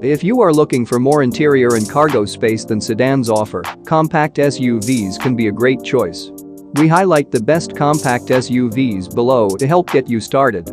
If you are looking for more interior and cargo space than sedans offer, compact SUVs can be a great choice. We highlight the best compact SUVs below to help get you started.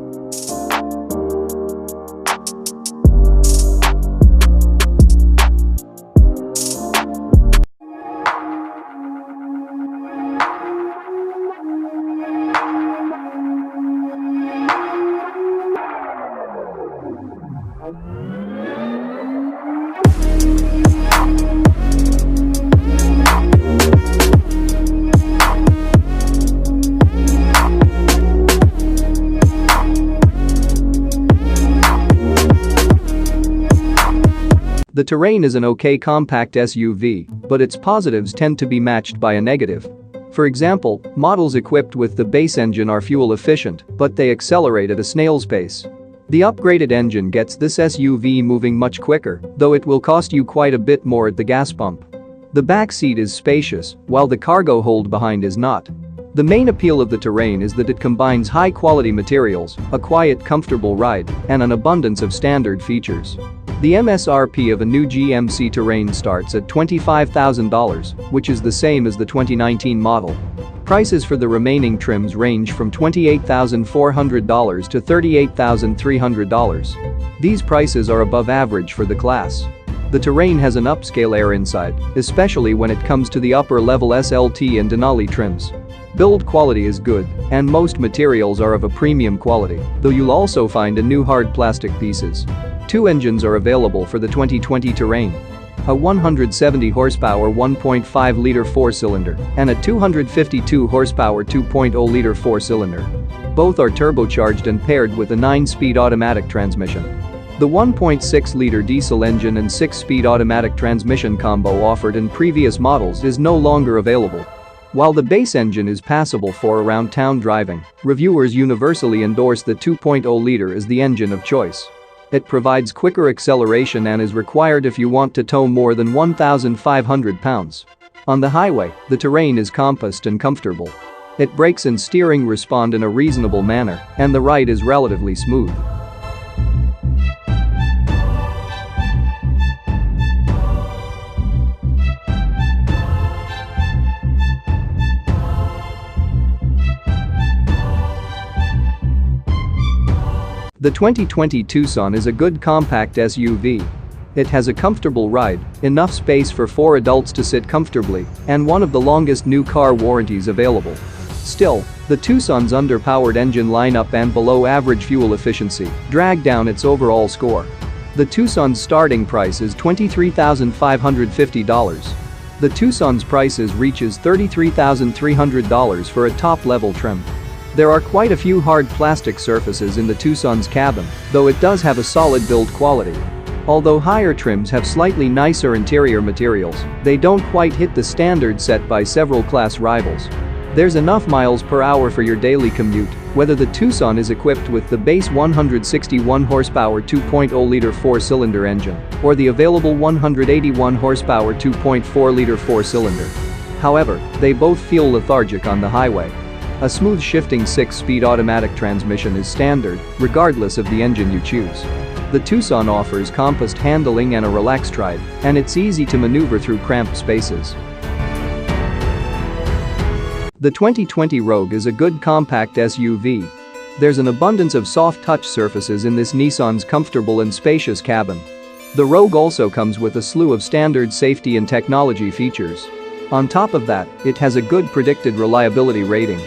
The Terrain is an okay compact SUV, but its positives tend to be matched by a negative. For example, models equipped with the base engine are fuel efficient, but they accelerate at a snail's pace. The upgraded engine gets this SUV moving much quicker, though it will cost you quite a bit more at the gas pump. The back seat is spacious, while the cargo hold behind is not. The main appeal of the Terrain is that it combines high-quality materials, a quiet, comfortable ride, and an abundance of standard features. The MSRP of a new GMC Terrain starts at $25,000, which is the same as the 2019 model. Prices for the remaining trims range from $28,400 to $38,300. These prices are above average for the class. The Terrain has an upscale air inside, especially when it comes to the upper-level SLT and Denali trims. Build quality is good, and most materials are of a premium quality, though you'll also find a new hard plastic pieces. Two engines are available for the 2020 Terrain: a 170 horsepower 1.5-liter 4-cylinder and a 252 horsepower 2.0-liter 4-cylinder. Both are turbocharged and paired with a 9-speed automatic transmission. The 1.6-liter diesel engine and 6-speed automatic transmission combo offered in previous models is no longer available. While the base engine is passable for around town driving, reviewers universally endorse the 2.0-liter as the engine of choice. It provides quicker acceleration and is required if you want to tow more than 1,500 pounds. On the highway, the Terrain is compact and comfortable. It brakes and steering respond in a reasonable manner, and the ride is relatively smooth. The 2020 Tucson is a good compact SUV. It has a comfortable ride, enough space for 4 adults to sit comfortably, and one of the longest new car warranties available. Still, the Tucson's underpowered engine lineup and below-average fuel efficiency drag down its overall score. The Tucson's starting price is $23,550. The Tucson's prices reaches $33,300 for a top-level trim. There are quite a few hard plastic surfaces in the Tucson's cabin, though it does have a solid build quality. Although higher trims have slightly nicer interior materials, they don't quite hit the standard set by several class rivals. There's enough miles per hour for your daily commute, whether the Tucson is equipped with the base 161 horsepower 2.0-liter 4-cylinder engine or the available 181 horsepower 2.4-liter 4-cylinder. However, they both feel lethargic on the highway. A smooth shifting 6-speed automatic transmission is standard, regardless of the engine you choose. The Tucson offers compact handling and a relaxed ride, and it's easy to maneuver through cramped spaces. The 2020 Rogue is a good compact SUV. There's an abundance of soft touch surfaces in this Nissan's comfortable and spacious cabin. The Rogue also comes with a slew of standard safety and technology features. On top of that, it has a good predicted reliability rating.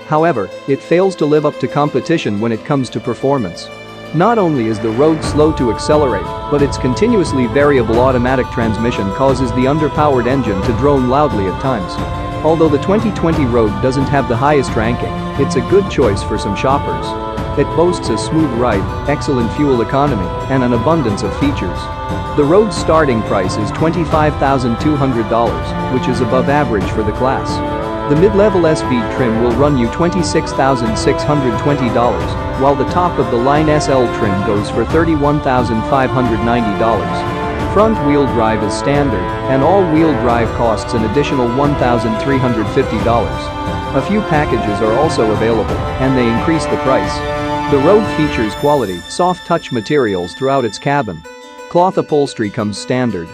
However, it fails to live up to competition when it comes to performance. Not only is the Rogue slow to accelerate, but its continuously variable automatic transmission causes the underpowered engine to drone loudly at times. Although the 2020 Rogue doesn't have the highest ranking, it's a good choice for some shoppers. It boasts a smooth ride, excellent fuel economy, and an abundance of features. The Rogue's starting price is $25,200, which is above average for the class. The mid-level SB trim will run you $26,620, while the top-of-the-line SL trim goes for $31,590. Front-wheel drive is standard, and all-wheel drive costs an additional $1,350. A few packages are also available, and they increase the price. The Rogue features quality, soft-touch materials throughout its cabin. Cloth upholstery comes standard.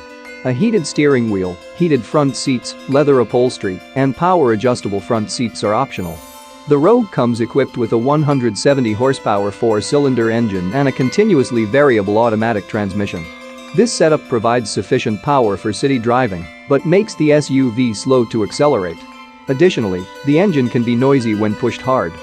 A heated steering wheel, heated front seats, leather upholstery, and power adjustable front seats are optional. The Rogue comes equipped with a 170 horsepower 4-cylinder engine and a continuously variable automatic transmission. This setup provides sufficient power for city driving, but makes the SUV slow to accelerate. Additionally, the engine can be noisy when pushed hard.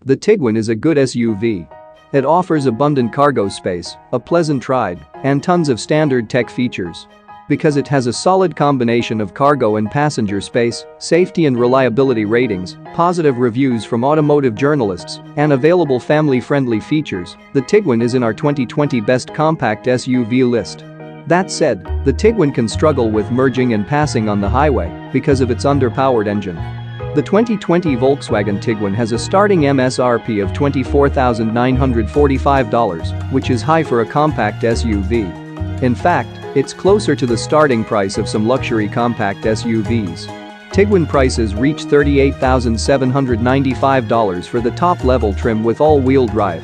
The Tiguan is a good SUV. It offers abundant cargo space, a pleasant ride, and tons of standard tech features. Because it has a solid combination of cargo and passenger space, safety and reliability ratings, positive reviews from automotive journalists, and available family-friendly features, the Tiguan is in our 2020 Best Compact SUV list. That said, the Tiguan can struggle with merging and passing on the highway because of its underpowered engine. The 2020 Volkswagen Tiguan has a starting MSRP of $24,945, which is high for a compact SUV. In fact, it's closer to the starting price of some luxury compact SUVs. Tiguan prices reach $38,795 for the top-level trim with all-wheel drive.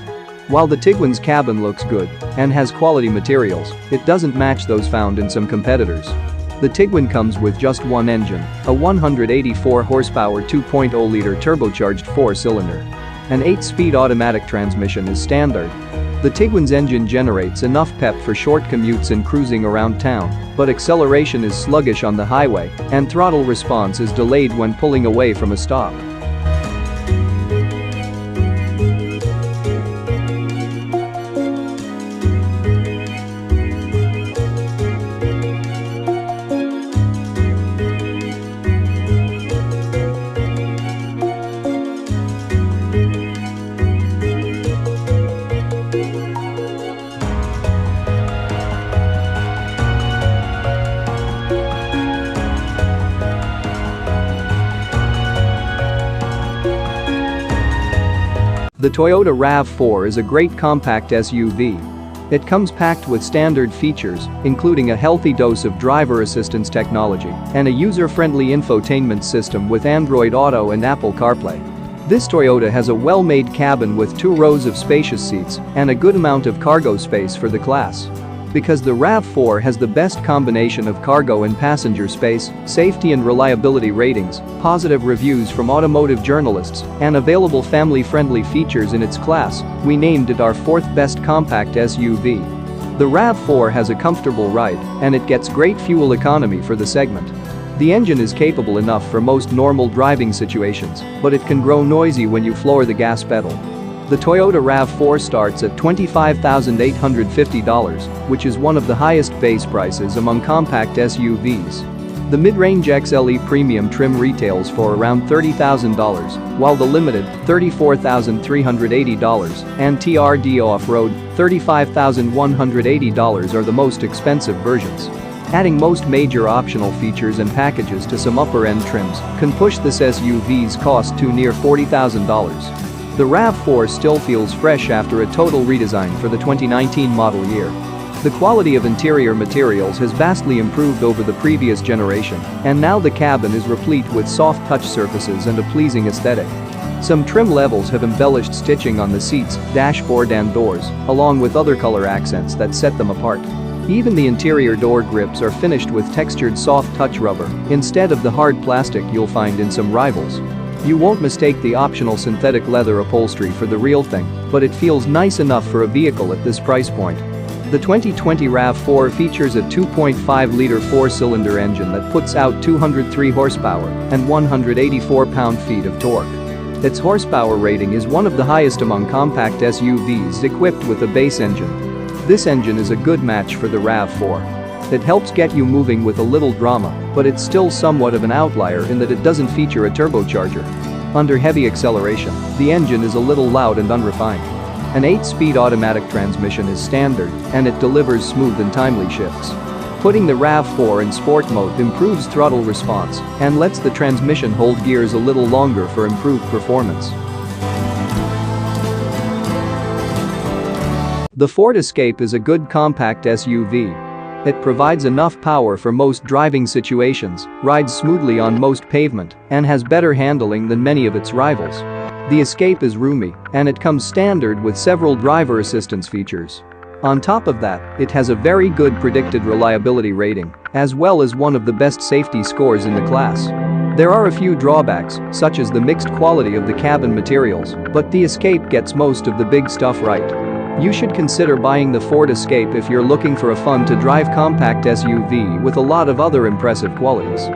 While the Tiguan's cabin looks good and has quality materials, it doesn't match those found in some competitors. The Tiguan comes with just one engine, a 184 horsepower 2.0-liter turbocharged 4-cylinder. An 8-speed automatic transmission is standard. The Tiguan's engine generates enough pep for short commutes and cruising around town, but acceleration is sluggish on the highway and throttle response is delayed when pulling away from a stop. The Toyota RAV4 is a great compact SUV. It comes packed with standard features, including a healthy dose of driver assistance technology and a user-friendly infotainment system with Android Auto and Apple CarPlay. This Toyota has a well-made cabin with 2 rows of spacious seats and a good amount of cargo space for the class. Because the RAV4 has the best combination of cargo and passenger space, safety and reliability ratings, positive reviews from automotive journalists, and available family-friendly features in its class, we named it our 4th best compact SUV. The RAV4 has a comfortable ride, and it gets great fuel economy for the segment. The engine is capable enough for most normal driving situations, but it can grow noisy when you floor the gas pedal. The Toyota RAV4 starts at $25,850, which is one of the highest base prices among compact SUVs. The mid-range XLE premium trim retails for around $30,000, while the limited, $34,380, and TRD off-road, $35,180 are the most expensive versions. Adding most major optional features and packages to some upper-end trims can push this SUV's cost to near $40,000. The RAV4 still feels fresh after a total redesign for the 2019 model year. The quality of interior materials has vastly improved over the previous generation, and now the cabin is replete with soft touch surfaces and a pleasing aesthetic. Some trim levels have embellished stitching on the seats, dashboard and doors, along with other color accents that set them apart. Even the interior door grips are finished with textured soft touch rubber instead of the hard plastic you'll find in some rivals. You won't mistake the optional synthetic leather upholstery for the real thing, but it feels nice enough for a vehicle at this price point. The 2020 RAV4 features a 2.5-liter 4-cylinder engine that puts out 203 horsepower and 184 pound-feet of torque. Its horsepower rating is one of the highest among compact SUVs equipped with a base engine. This engine is a good match for the RAV4. It helps get you moving with a little drama, but it's still somewhat of an outlier in that it doesn't feature a turbocharger. Under heavy acceleration, the engine is a little loud and unrefined. An 8-speed automatic transmission is standard, and it delivers smooth and timely shifts. Putting the RAV4 in sport mode improves throttle response and lets the transmission hold gears a little longer for improved performance. The Ford Escape is a good compact SUV. It provides enough power for most driving situations, rides smoothly on most pavement, and has better handling than many of its rivals. The Escape is roomy, and it comes standard with several driver assistance features. On top of that, it has a very good predicted reliability rating, as well as one of the best safety scores in the class. There are a few drawbacks, such as the mixed quality of the cabin materials, but the Escape gets most of the big stuff right. You should consider buying the Ford Escape if you're looking for a fun-to-drive compact SUV with a lot of other impressive qualities.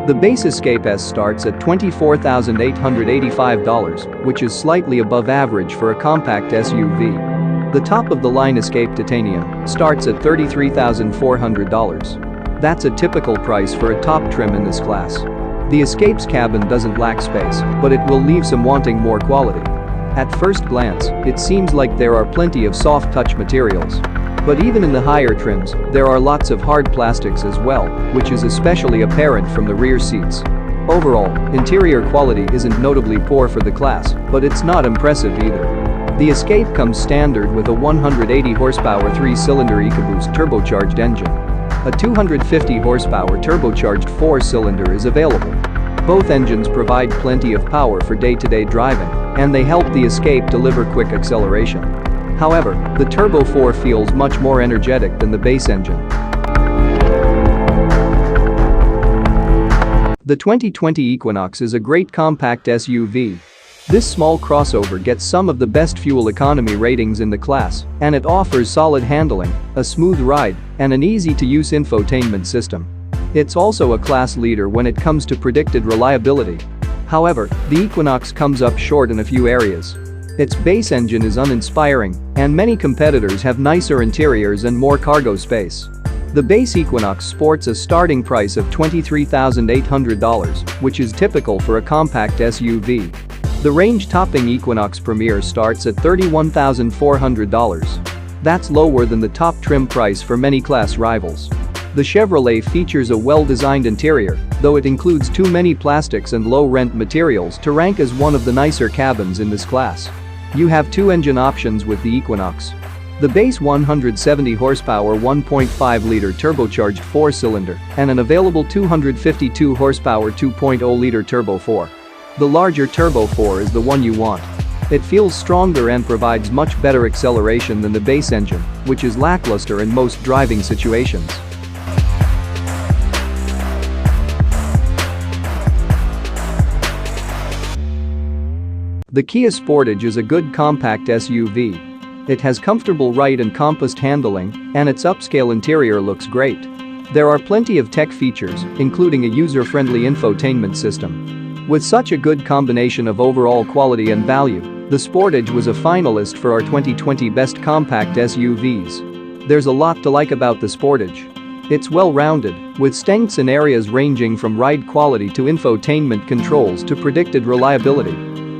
The base Escape S starts at $24,885, which is slightly above average for a compact SUV. The top-of-the-line Escape Titanium starts at $33,400. That's a typical price for a top trim in this class. The Escape's cabin doesn't lack space, but it will leave some wanting more quality. At first glance, it seems like there are plenty of soft touch materials. But even in the higher trims, there are lots of hard plastics as well, which is especially apparent from the rear seats. Overall, interior quality isn't notably poor for the class, but it's not impressive either. The Escape comes standard with a 180 horsepower 3-cylinder EcoBoost turbocharged engine. A 250 horsepower turbocharged 4-cylinder is available. Both engines provide plenty of power for day-to-day driving, and they help the Escape deliver quick acceleration. However, the Turbo 4 feels much more energetic than the base engine. The 2020 Equinox is a great compact SUV. This small crossover gets some of the best fuel economy ratings in the class, and it offers solid handling, a smooth ride, and an easy-to-use infotainment system. It's also a class leader when it comes to predicted reliability. However, the Equinox comes up short in a few areas. Its base engine is uninspiring, and many competitors have nicer interiors and more cargo space. The base Equinox sports a starting price of $23,800, which is typical for a compact SUV. The range-topping Equinox Premier starts at $31,400. That's lower than the top trim price for many class rivals. The Chevrolet features a well-designed interior, though it includes too many plastics and low-rent materials to rank as one of the nicer cabins in this class. You have two engine options with the Equinox. The base 170 horsepower 1.5-liter turbocharged 4-cylinder and an available 252 horsepower 2.0-liter Turbo 4. The larger Turbo 4 is the one you want. It feels stronger and provides much better acceleration than the base engine, which is lackluster in most driving situations. The Kia Sportage is a good compact SUV. It has comfortable ride and compassed handling, and its upscale interior looks great. There are plenty of tech features, including a user-friendly infotainment system. With such a good combination of overall quality and value, the Sportage was a finalist for our 2020 Best Compact SUVs. There's a lot to like about the Sportage. It's well-rounded, with strengths in areas ranging from ride quality to infotainment controls to predicted reliability.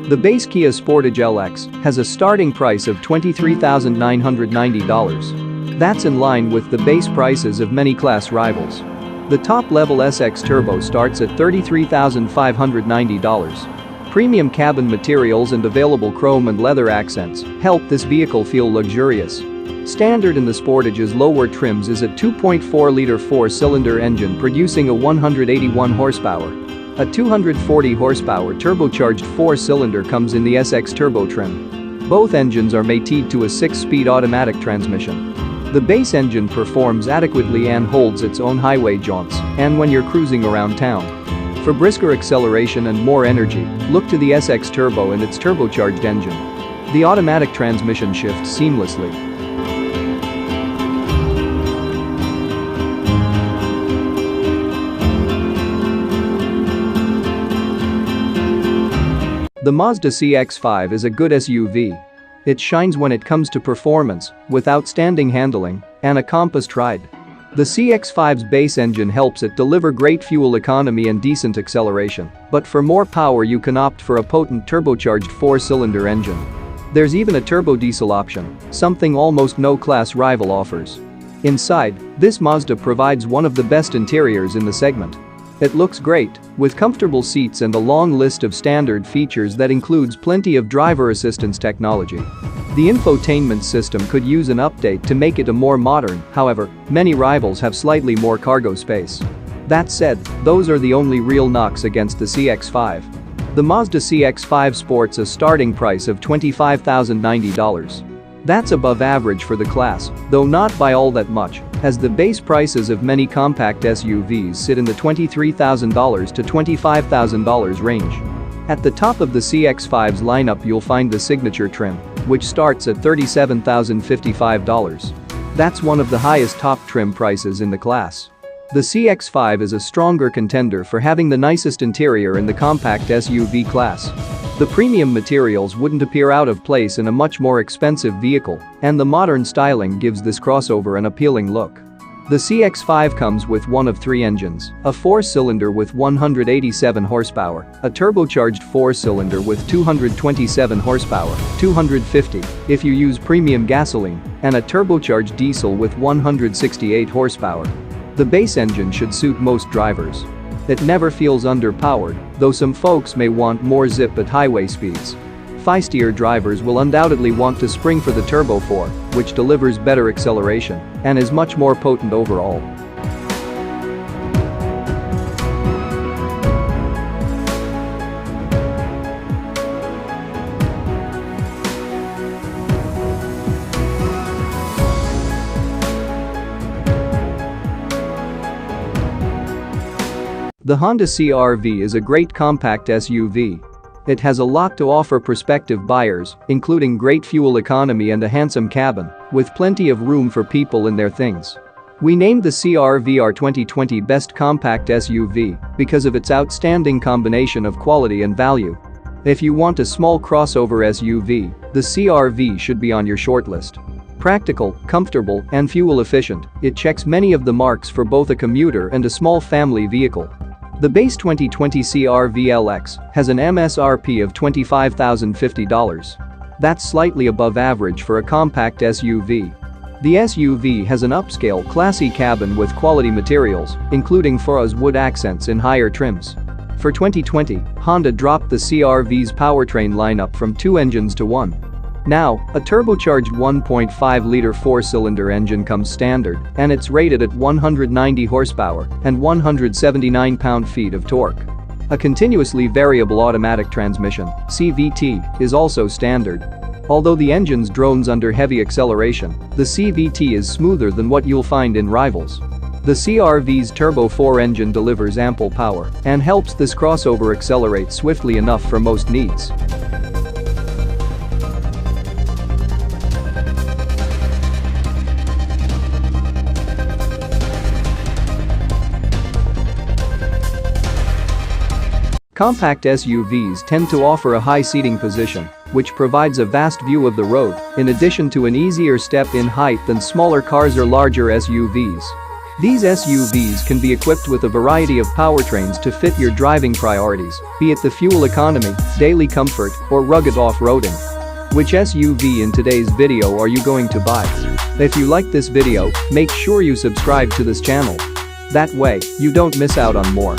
The base Kia Sportage LX has a starting price of $23,990. That's in line with the base prices of many class rivals. The top-level SX Turbo starts at $33,590. Premium cabin materials and available chrome and leather accents help this vehicle feel luxurious. Standard in the Sportage's lower trims is a 2.4-liter 4-cylinder engine producing a 181 horsepower. A 240 horsepower turbocharged 4-cylinder comes in the SX Turbo trim. Both engines are mated to a 6-speed automatic transmission. The base engine performs adequately and holds its own highway jaunts and when you're cruising around town. For brisker acceleration and more energy, look to the SX Turbo and its turbocharged engine. The automatic transmission shifts seamlessly. The Mazda CX-5 is a good SUV. It shines when it comes to performance, with outstanding handling and a compassed ride. The CX-5's base engine helps it deliver great fuel economy and decent acceleration, but for more power you can opt for a potent turbocharged 4-cylinder engine. There's even a turbo diesel option, something almost no class rival offers. Inside, this Mazda provides one of the best interiors in the segment. It looks great, with comfortable seats and a long list of standard features that includes plenty of driver assistance technology. The infotainment system could use an update to make it a more modern, however, many rivals have slightly more cargo space. That said, those are the only real knocks against the CX-5. The Mazda CX-5 sports a starting price of $25,090. That's above average for the class, though not by all that much, as the base prices of many compact SUVs sit in the $23,000 to $25,000 range. At the top of the CX-5's lineup you'll find the signature trim, which starts at $37,055. That's one of the highest top trim prices in the class. The CX-5 is a stronger contender for having the nicest interior in the compact SUV class. The premium materials wouldn't appear out of place in a much more expensive vehicle, and the modern styling gives this crossover an appealing look. The CX-5 comes with one of three engines, a 4-cylinder with 187 horsepower, a turbocharged 4-cylinder with 227 horsepower, 250 if you use premium gasoline, and a turbocharged diesel with 168 horsepower. The base engine should suit most drivers. It never feels underpowered, though some folks may want more zip at highway speeds. Feistier drivers will undoubtedly want to spring for the Turbo 4, which delivers better acceleration and is much more potent overall. The Honda CR-V is a great compact SUV. It has a lot to offer prospective buyers, including great fuel economy and a handsome cabin, with plenty of room for people and their things. We named the CR-V our 2020 Best Compact SUV because of its outstanding combination of quality and value. If you want a small crossover SUV, the CR-V should be on your shortlist. Practical, comfortable, and fuel efficient, it checks many of the marks for both a commuter and a small family vehicle. The base 2020 CR-V LX has an MSRP of $25,050. That's slightly above average for a compact SUV. The SUV has an upscale, classy cabin with quality materials, including fuzz wood accents in higher trims. For 2020, Honda dropped the CR-V's powertrain lineup from 2 engines to 1. Now, a turbocharged 1.5-liter 4-cylinder engine comes standard, and it's rated at 190 horsepower and 179 pound-feet of torque. A continuously variable automatic transmission, CVT, is also standard. Although the engine's drones under heavy acceleration, the CVT is smoother than what you'll find in rivals. The CR-V's Turbo 4 engine delivers ample power and helps this crossover accelerate swiftly enough for most needs. Compact SUVs tend to offer a high seating position, which provides a vast view of the road, in addition to an easier step in height than smaller cars or larger SUVs. These SUVs can be equipped with a variety of powertrains to fit your driving priorities, be it the fuel economy, daily comfort, or rugged off-roading. Which SUV in today's video are you going to buy? If you like this video, make sure you subscribe to this channel. That way, you don't miss out on more.